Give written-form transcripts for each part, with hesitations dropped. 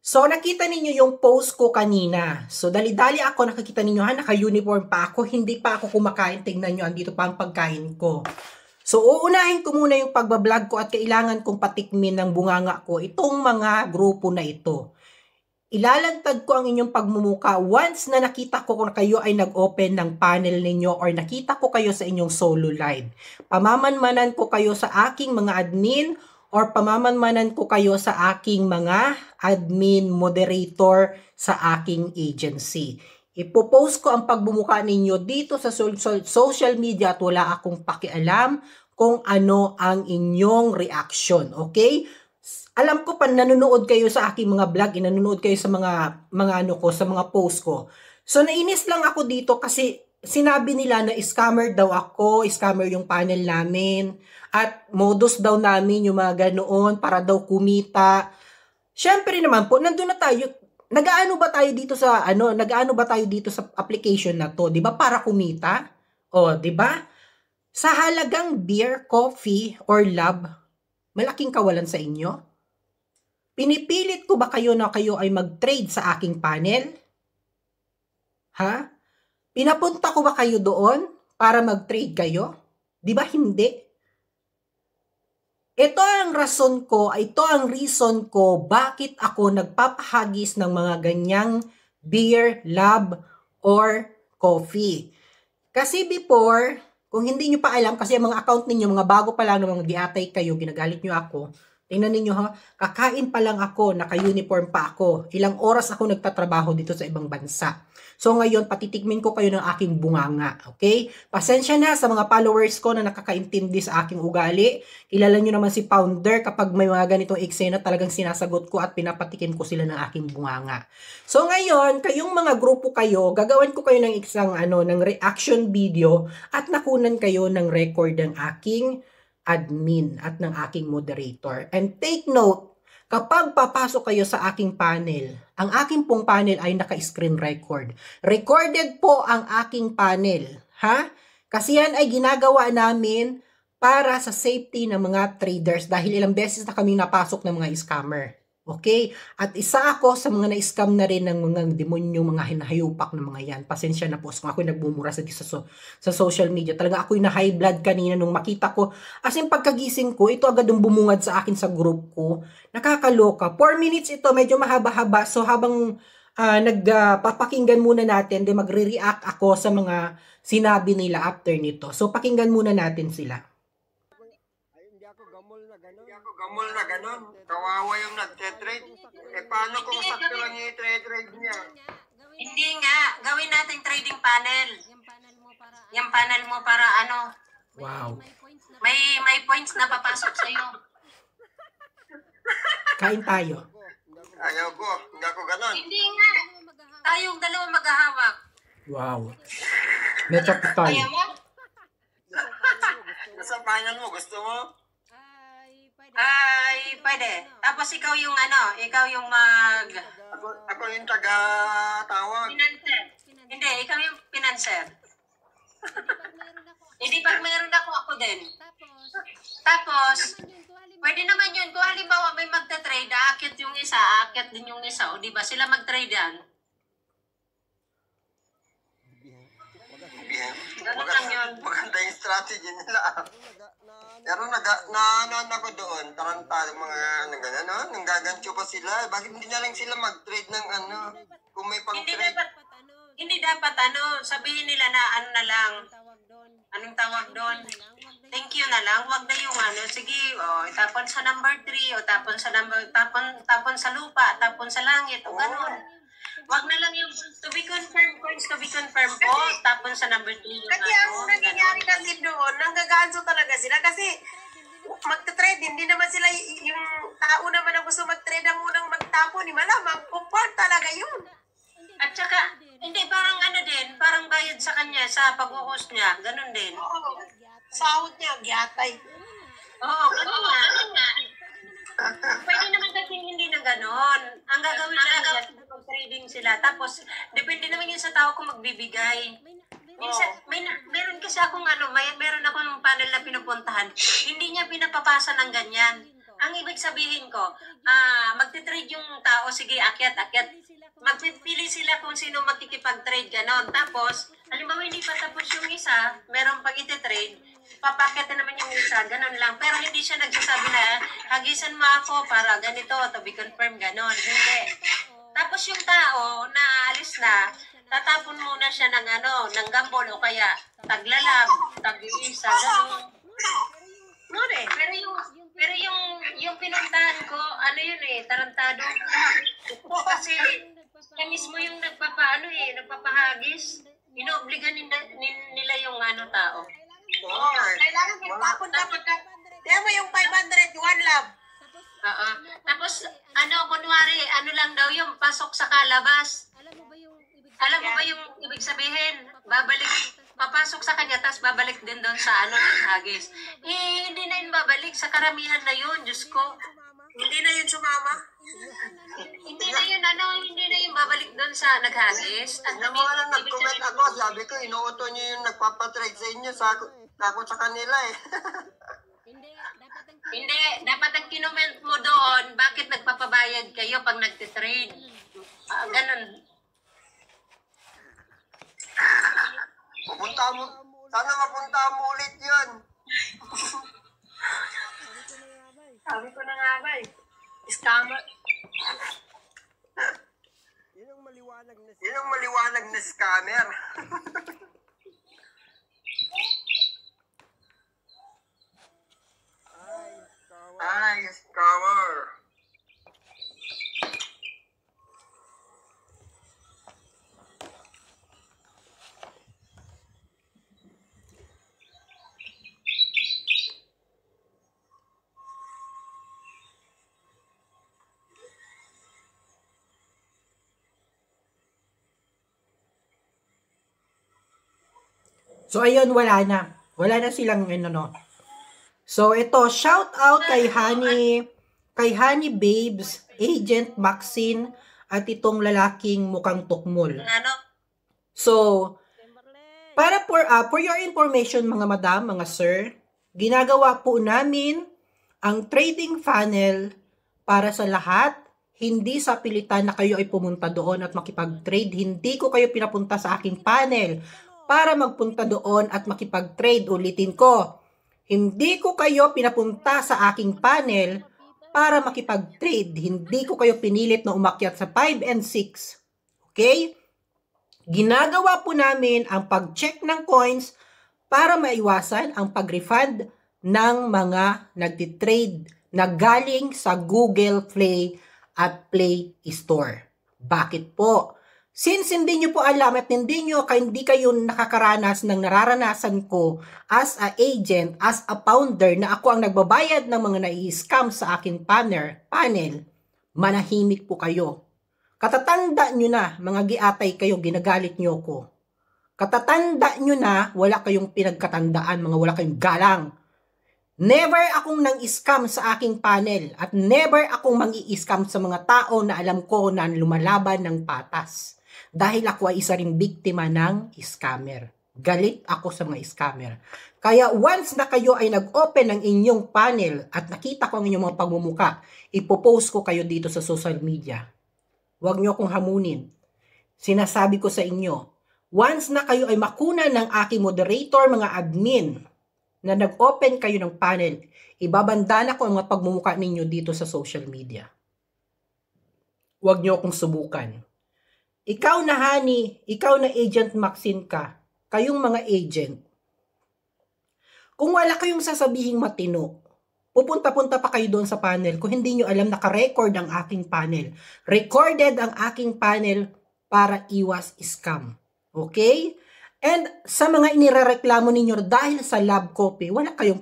So, nakita ninyo yung post ko kanina. So, dali-dali ako, nakikita ninyo ha, naka-uniform pa ako, hindi pa ako kumakain. Tingnan nyo, andito pa ang pagkain ko. So, uunahin ko muna yung pagbablog ko at kailangan kong patikmin ng bunganga ko itong mga grupo na ito. Ilalantad ko ang inyong pagmumuka once na nakita ko kung kayo ay nag-open ng panel ninyo or nakita ko kayo sa inyong solo live. Pamamanmanan ko kayo sa aking mga admin or pamamanmanan ko kayo sa aking mga admin moderator sa aking agency. Ipopost ko ang pagbumuka ninyo dito sa social media at wala akong pakialam kung ano ang inyong reaction. Okay? Alam ko pa nanonood kayo sa aking mga vlog, nanonood kayo sa mga ano ko, sa mga post ko. So nainis lang ako dito kasi sinabi nila na scammer daw ako, scammer yung panel namin, at modus daw namin yung mga ganoon para daw kumita. Syempre naman po, nandun na tayo. Nagaano ba tayo dito sa application na to, 'di ba? Para kumita. O, 'di ba? Sa halagang beer, coffee or love, malaking kawalan sa inyo. Pinipilit ko ba kayo na kayo ay mag-trade sa aking panel? Ha? Pinapunta ko ba kayo doon para mag-trade kayo? Di ba hindi? Ito ang reason ko bakit ako nagpapahagis ng mga ganyang beer, lab, or coffee. Kasi before, kung hindi nyo pa alam, kasi ang mga account ninyo, mga bago pa lang ng mga giatay kayo, ginagalit nyo ako, tingnan ninyo ha, kakain pa lang ako, naka-uniform pa ako. Ilang oras ako nagtatrabaho dito sa ibang bansa. So ngayon, patitikmin ko kayo ng aking bunganga. Okay? Pasensya na sa mga followers ko na nakakaintindi sa aking ugali. Kilala nyo naman si Founder, kapag may mga ganitong eksena, talagang sinasagot ko at pinapatikim ko sila ng aking bunganga. So ngayon, kayong mga grupo kayo, gagawin ko kayo ng isang ng reaction video at nakunan kayo ng record ng aking admin at ng aking moderator. And take note, kapag papasok kayo sa aking panel, ang aking pong panel ay naka-screen record. Recorded po ang aking panel. Ha? Kasi yan ay ginagawa namin para sa safety ng mga traders dahil ilang beses na kaming napasok ng mga scammer. Okay? At isa ako sa mga na-scam na rin ng mga demonyo, mga hinahayupak na mga yan. Pasensya na po kung ako'y nagbumura sa social media. Talaga ako'y na-high blood kanina nung makita ko. As in pagkagising ko, ito agad yung bumungad sa akin sa group ko. Nakakaloka. 4 minutes ito, medyo mahaba-haba. So habang papakinggan muna natin, then magre-react ako sa mga sinabi nila after nito. So pakinggan muna natin sila. Gamol na ganon. Kawawa yung nagte-trade. Paano kung sakto lang yung trade niya? Hindi nga. Gawin natin trading panel. Yung panel mo para ano? Wow. May points na papasok sa'yo. Kain tayo. Ayaw ko. Hindi ako ganon. Hindi nga. Tayong dalawa maghahawak. Wow. Let's tayo. Ayaw mo? Nasa panel mo, gusto mo? Ay, pwede. Tapos ikaw yung Ako yung taga-tawag. financer. Hindi, ikaw yung financer. Hindi, pag meron ako din. Tapos, pwede naman yun. Kung halimbawa may magta-trade, aakyat yung isa, aakyat din yung isa. O diba, sila mag-trade yan. Ganun lang yun. Maganda yung strategy nila. Pero nanonood ako doon, tarantado mga gano'n, no? Nanggagancho pa sila. Bakit hindi na lang sila mag-trade ng kung may pang-trade? Hindi dapat sabihin nila na na lang. Anong tawag doon? Thank you na lang. Wag na yung sige, tapon sa number 3, o tapon sa lupa, tapon sa langit, o gano'n. Wag na lang yung to be confirmed coins, to be confirmed po, tapon sa number 3. Kasi ang nangyayari kasi doon, nanggaganso talaga sila kasi magta-trade, hindi naman sila yung tao naman na gusto mag-trade ang unang magtapon, malamang kumport talaga yun. At saka, hindi, parang din, parang bayad sa kanya sa pag-host niya, ganun din. Oo, sahod niya, gyatay. Oo, ganun nga. Pwede naman kasi hindi na gano'n. Ang gagawin nila, trading sila. Tapos, depende naman yun sa tao kung magbibigay. Minsan, meron kasi akong meron akong panel na pinupuntahan. Hindi niya pinapapasa ng ganyan. ang ibig sabihin ko, magte-trade yung tao, sige, akyat. Magpipili sila kung sino makikipag-trade, ganon. Tapos, halimbawa hindi pa tapos yung isa, meron pag iti-trade, papakita naman yung isa, ganon lang. Pero hindi siya nagsasabi na, hagisan mo ako para ganito, to be confirmed, ganon. Hindi. Tapos yung tao na aalis na, tatapon muna siya ng ng gambol o kaya taglalab, tag-iisa, ganon. Pero yung pinuntahan ko, tarantado. Kasi kaya mismo yung nagpapahagis. Inoobligan nila yung tao. Kailangan magpapon dapat na. Kaya mo yung 500, one love. Oo. Tapos, kunwari, lang daw yung pasok sa kalabas. Alam mo ba yung ibig sabihin? Papasok sa kanya, tapos babalik din doon sa hagis. Hindi na yun babalik. Sa karamihan na yun, Diyos ko. Hindi na yun sumama. Hindi na yun babalik doon sa naghagis. At Yung mga nang nag-comment ako, sabi ko, inuuto niyo yung nagpapatrade sa inyo, ako sa kanila eh. Hindi, dapat ang kinoment mo doon, bakit nagpapabayad kayo pag nagtitrade? Ganun. Sana mapunta mo ulit yun. Sabi ko na nga ba eh. Scammer. Yun ang maliwanag na scammer. Ay, scammer. So, ayun, wala na. Wala na silang, So, ito, shout out kay Honey Babes, Agent Maxine, at itong lalaking mukhang tukmol. So, para for your information, mga madam, mga sir, ginagawa po namin ang trading funnel para sa lahat. Hindi sa pilitan na kayo ay pumunta doon at makipag-trade. Hindi ko kayo pinapunta sa aking panel para magpunta doon at makipag-trade. Ulitin ko, hindi ko kayo pinapunta sa aking panel para makipag-trade. Hindi ko kayo pinilit na umakyat sa 5 and 6. Okay? Ginagawa po namin ang pag-check ng coins para maiwasan ang pag-refund ng mga nagtitrade na galing sa Google Play at Play Store. Bakit po? Since hindi nyo po alam at hindi kayo nakakaranas ng nararanasan ko as a agent, as a founder na ako ang nagbabayad ng mga nai-scam sa aking panel, manahimik po kayo. Katatanda nyo na, mga giatay kayo, ginagalit nyo ko. Katatanda nyo na, wala kayong pinagkatandaan, mga wala kayong galang. Never akong nang-scam sa aking panel at never akong mang-i-scam sa mga tao na alam ko na lumalaban ng patas. Dahil ako ay isa ring biktima ng scammer. Galit ako sa mga scammer. Kaya once na kayo ay nag-open ng inyong panel at nakita ko ang inyong mga pagmumuka, ipopost ko kayo dito sa social media. Huwag nyo akong hamunin. Sinasabi ko sa inyo, once na kayo ay makuna ng aking moderator, mga admin, na nag-open kayo ng panel, ibabandana ko ang mga pagmumuka ninyo dito sa social media. Huwag nyo akong subukan. Ikaw na Honey, ikaw na Agent Maxine ka, kayong mga agent. Kung wala kayong sasabihing matino, pupunta-punta pa kayo doon sa panel kung hindi nyo alam naka-record ang aking panel. Recorded ang aking panel para iwas scam. Okay? And sa mga inirereklamo ninyo dahil sa lab copy, wala kayong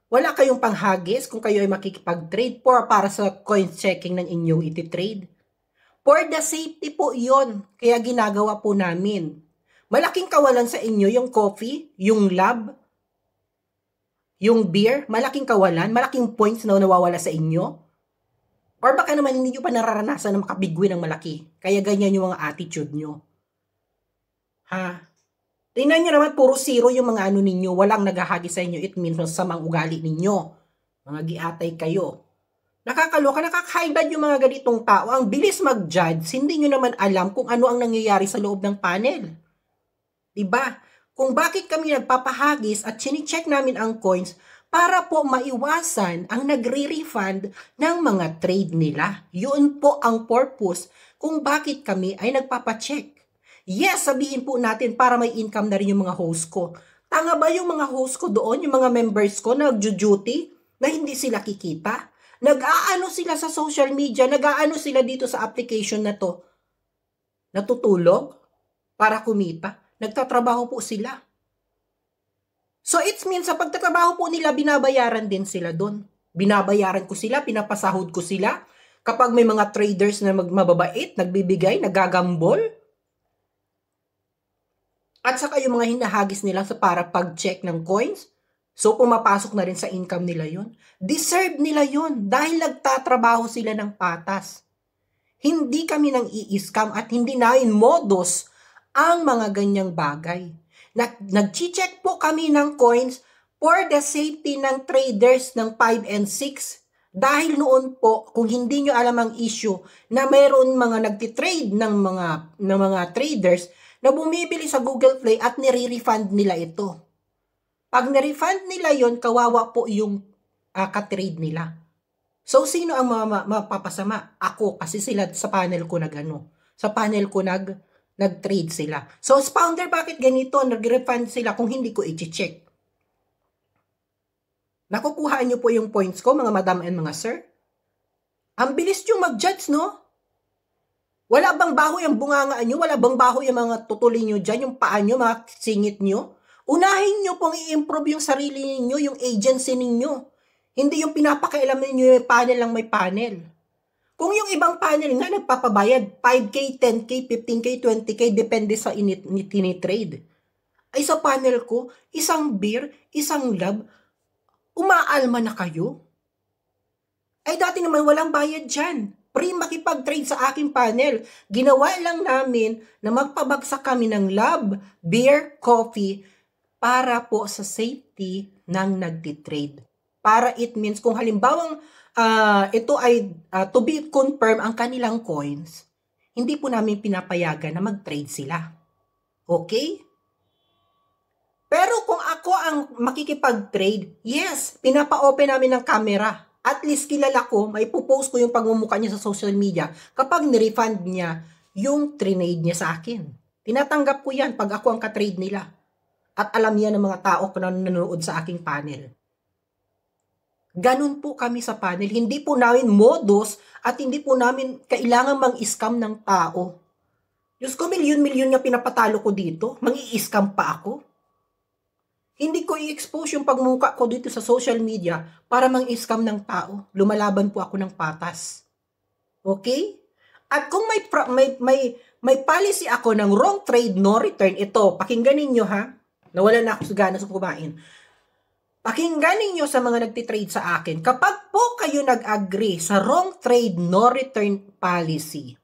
wala kayong panghagis kung kayo ay makikipag-trade para sa coin checking ng inyong iti-trade. For the safety po yon, kaya ginagawa po namin. Malaking kawalan sa inyo yung coffee, yung lab, yung beer, malaking kawalan, malaking points na nawawala sa inyo. Or baka naman hindi nyo pa nararanasan na makabigwi ng malaki. Kaya ganyan yung mga attitude nyo. Ha? Tingnan nyo naman, puro zero yung mga ninyo, walang naghahagi sa inyo, it means masamang ugali ninyo. Mga giatay kayo. Nakakaloka, nakaka-high blood yung mga ganitong tao. Ang bilis mag-judge, hindi nyo naman alam kung ano ang nangyayari sa loob ng panel. Diba? Kung bakit kami nagpapahagis at chine-check namin ang coins para po maiwasan ang nagre-refund ng mga trade nila. Yun po ang purpose kung bakit kami ay nagpapacheck. Yes, sabihin po natin para may income na rin yung mga host ko. Tanga ba yung mga host ko doon, yung mga members ko na nag-duty na hindi sila kikita? Nag-aano sila sa social media, nag-aano sila dito sa application na to. Natutulog para kumita. Nagtatrabaho po sila. So it means sa pagtatrabaho po nila, binabayaran din sila doon. Binabayaran ko sila, pinapasahod ko sila. Kapag may mga traders na mababait, nagbibigay, nagagambol. At saka yung mga hinahagis nila sa para pag-check ng coins, so pumapasok na rin sa income nila yun. Deserve nila yun dahil nagtatrabaho sila ng patas. Hindi kami nang i-scam at hindi namin modus ang mga ganyang bagay. Nag-check po kami ng coins for the safety ng traders ng 5 and 6. Dahil noon po, kung hindi nyo alam ang issue na mayroon mga nagtitrade ng mga traders na bumibili sa Google Play at nire-refund nila ito. Pag nirefund nila yon, kawawa po yung katrade nila. So, sino ang mapapasama? Ako, kasi sila sa panel ko sa panel ko nag-trade sila. So, founder, bakit ganito? Nag-refund sila kung hindi ko i-check. Nakukuhaan nyo po yung points ko, mga madam and mga sir? Ang bilis nyo mag-judge, no? Wala bang baho yung bunganga nyo? Wala bang baho yung mga tutuli nyo dyan? Yung paa nyo, mga singit nyo? Unahin nyo pong i-improve yung sarili ninyo, yung agency ninyo. Hindi yung pinapakailam ninyo yung panel lang may panel. Kung yung ibang panel nga nagpapabayad, 5K, 10K, 15K, 20K, depende sa tinitrade. Ay sa panel ko, isang beer, isang lab, umaalma na kayo. Ay dati naman walang bayad dyan. Pre makipag-trade sa aking panel. Ginawa lang namin na magpabagsak kami ng lab, beer, coffee, para po sa safety ng nagtitrade. Para it means kung halimbawang ito ay to be confirmed ang kanilang coins, hindi po namin pinapayagan na mag-trade sila. Okay? Pero kung ako ang makikipag-trade, yes, pinapa-open namin ng camera. At least kilala ko, may pupost ko yung pagmumukha niya sa social media kapag nirefund niya yung trade niya sa akin. Tinatanggap ko yan pag ako ang ka-trade nila. At alam yan ng mga tao na nanonood sa aking panel. Ganun po kami sa panel. Hindi po namin modus at hindi po namin kailangan mang-scam ng tao. Diyos ko, milyon-milyon nga pinapatalo ko dito. Mang-i-scam pa ako. Hindi ko i-expose yung pagmuka ko dito sa social media para mang-scam ng tao. Lumalaban po ako ng patas. Okay? At kung may policy ako ng wrong trade, no return, ito, pakinggan ninyo ha. Nawala na ako sa gana sa kumain. Pakinggan ninyo sa mga nagtitrade sa akin. Kapag po kayo nag-agree sa wrong trade, no return policy,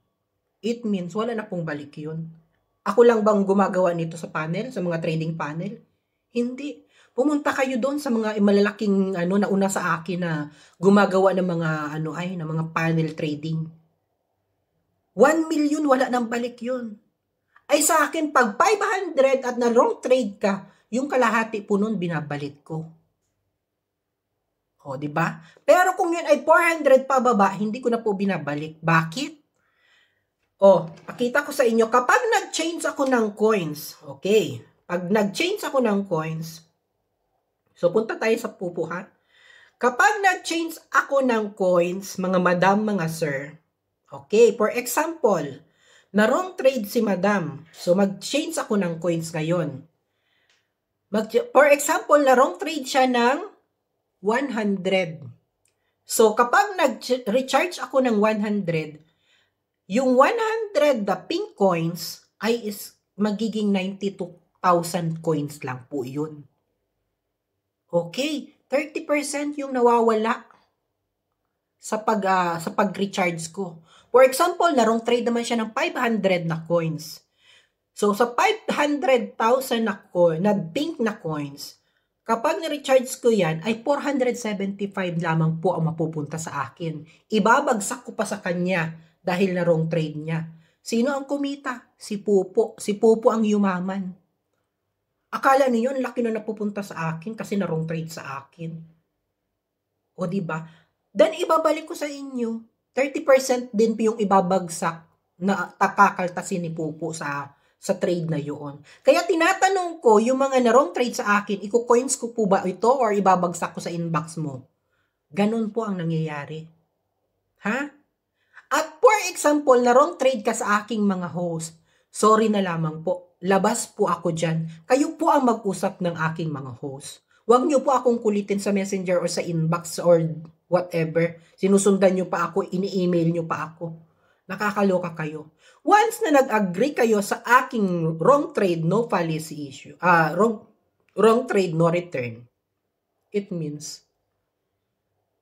it means wala na pong balik yun. Ako lang bang gumagawa nito sa panel, sa mga trading panel? Hindi. Pumunta kayo doon sa mga malalaking nauna sa akin na gumagawa ng mga ng mga panel trading. 1 million wala nang balik 'yun. Ay sa akin pag 500 at na wrong trade ka, yung kalahati po noon binabalik ko. O, di ba? Pero kung yun ay 400 pababa, hindi ko na po binabalik. Bakit? O, pakita ko sa inyo kapag nag-change ako ng coins. Okay. Pag nag-change ako ng coins, so punta tayo sa pupo ha. Kapag nag-change ako ng coins, mga madam, mga sir, okay, for example, na wrong trade si madam, so mag-change ako ng coins ngayon. For example, na wrong trade siya ng 100. So kapag nag-recharge ako ng 100, yung 100 the pink coins ay magiging 92,000 coins lang po yun. Okay, 30% yung nawawala sa pag-recharge ko. For example, na wrong trade naman siya ng 500 na coins. So sa 500,000 na pink na coins, Kapag ni-recharge ko yan, ay 475 lamang po ang mapupunta sa akin. Ibabagsak ko pa sa kanya dahil na wrong trade niya. Sino ang kumita? Si Pupo. Si Pupo ang yumaman. Akala niyo ang laki na napupunta sa akin kasi na wrong trade sa akin. O diba? Then ibabalik ko sa inyo. 30% din po yung ibabagsak na takakaltasin ni Pupo sa trade na yun. Kaya tinatanong ko, yung mga na-wrong trade sa akin, iko-coins ko po ba ito or ibabagsak ko sa inbox mo? Ganun po ang nangyayari. Ha? At for example, na-wrong trade ka sa aking mga host, sorry na lamang po, labas po ako dyan. Kayo po ang mag-usap ng aking mga host. Huwag niyo po akong kulitin sa messenger or sa inbox or whatever. Sinusundan niyo pa ako, ini-email niyo pa ako. Nakakaloka kayo. Once na nag-agree kayo sa aking wrong trade, no policy issue, wrong trade, no return, it means,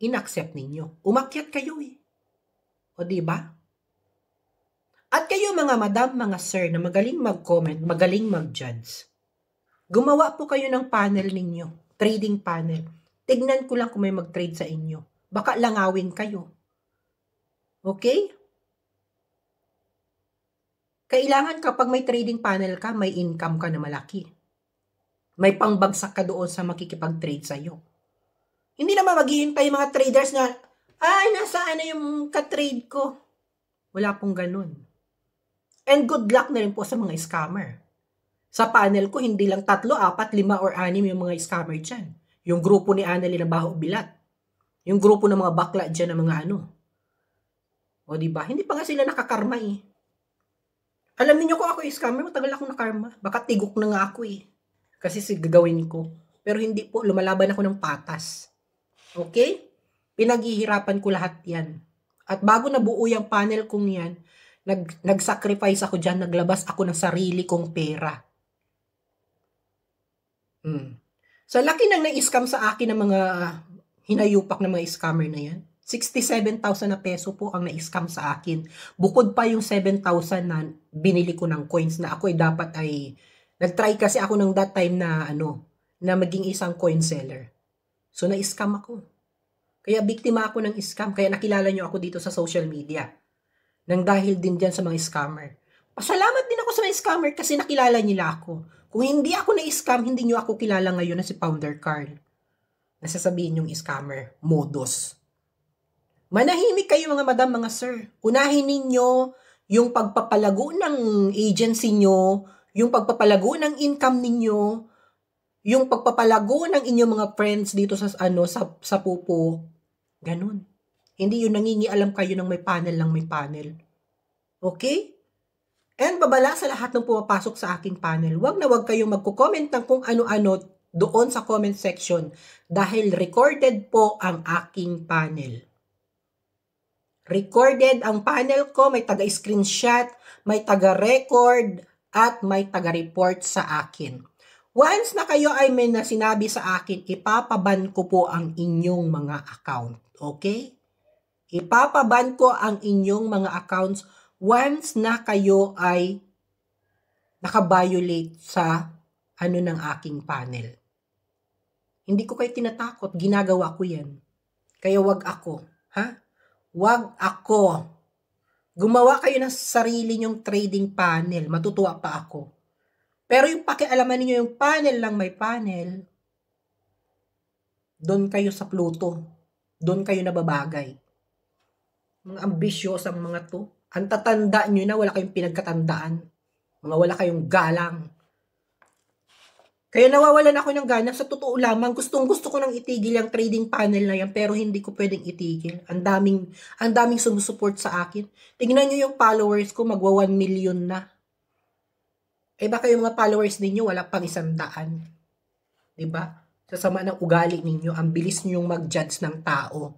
inaccept ninyo. Umakyat kayo eh. O diba? At kayo mga madam, mga sir, na magaling mag-comment, magaling mag-judge, gumawa po kayo ng panel ninyo, trading panel. Tignan ko lang kung may mag-trade sa inyo. Baka langawin kayo. Okay? Kailangan kapag may trading panel ka, may income ka na malaki. May pangbagsak ka doon sa makikipag-trade sa'yo. Hindi naman maghihintay mga traders na, ay, nasaan na yung ka-trade ko? Wala pong ganun. And good luck na rin po sa mga scammer. Sa panel ko, hindi lang 3, 4, 5, or 6 yung mga scammer dyan. Yung grupo ni Annalyn na Baho Bilat. Yung grupo ng mga bakla dyan ng mga ano. O diba? Hindi pa nga sila nakakarma eh. Alam niyo kung ako scammer, matagal akong nakarma. Baka tigok na nga ako eh. Kasi gagawin ko. Pero hindi po, lumalaban ako ng patas. Okay? Pinaghihirapan ko lahat yan. At bago nabuo yung panel kong yan, nag-sacrifice ako dyan, naglabas ako ng sarili kong pera. Sa laki nang na-scam sa akin ng mga hinayupak ng mga scammer na yan, 67,000 na peso po ang na-scam sa akin. Bukod pa yung 7,000 na binili ko ng coins na ako dapat ay nag-try kasi ako ng that time na na maging isang coin seller. So na-scam ako. Kaya biktima ako ng scam. Kaya nakilala nyo ako dito sa social media. Nang dahil din dyan sa mga scammer. Pasalamat din ako sa mga scammer kasi nakilala nila ako. Kung hindi ako na-scam, hindi nyo ako kilala ngayon na si Founder Carl. Nasasabihin yung scammer, modus. Manahimik kayo mga madam, mga sir. Unahin ninyo yung pagpapalago ng agency nyo, yung pagpapalago ng income ninyo, yung pagpapalago ng inyong mga friends dito sa sa Pupo. Ganun. Hindi yung nangingialam kayo ng may panel lang may panel. Okay? And babala sa lahat ng pumapasok sa aking panel. Wag na wag kayong magko-comment ng kung ano-ano doon sa comment section dahil recorded po ang aking panel. Recorded ang panel ko, may taga-screenshot, may taga-record, at may taga-report sa akin. Once na kayo ay may nasinabi sa akin, ipapaban ko po ang inyong mga account. Okay? Ipapaban ko ang inyong mga accounts once na kayo ay nakabiolate sa ng aking panel. Hindi ko kayo tinatakot, ginagawa ko yan. Kaya wag ako. Ha? Wag ako. Gumawa kayo ng sarili nyong trading panel. Matutuwa pa ako. Pero yung pakialaman niyo yung panel lang may panel, doon kayo sa Pluto. Doon kayo nababagay. Mga ambisyosang mga to. Ang tatanda nyo na wala kayong pinagkatandaan. Mga wala kayong galang. Kaya nawawalan ako ng gana. Sa totoo lamang, gusto ko nang itigil yung trading panel na yan, pero hindi ko pwedeng itigil. Ang daming sumusupport sa akin. Tingnan nyo yung followers ko, magwa 1 million na. Eh baka yung mga followers ninyo, wala pang 100. Diba? Sa sama ng ugali ninyo, ang bilis nyo yung mag-judge ng tao.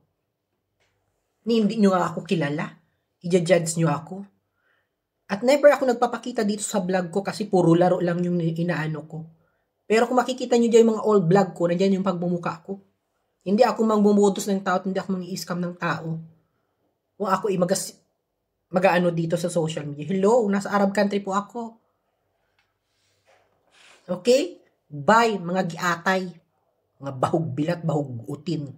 Hindi nyo nga ako kilala. I-judge nyo ako. At never ako nagpapakita dito sa vlog ko kasi puro laro lang yung inaano ko. Pero kung makikita nyo dyan yung mga old vlog ko, nandyan yung pagbumuka ko. Hindi ako mangbumutos ng tao, hindi ako mang-i-scam ng tao. O ako mag-ano dito sa social media. Hello, nasa Arab country po ako. Okay? Bye, mga giatay. Nga bahog bilat, bahog utin.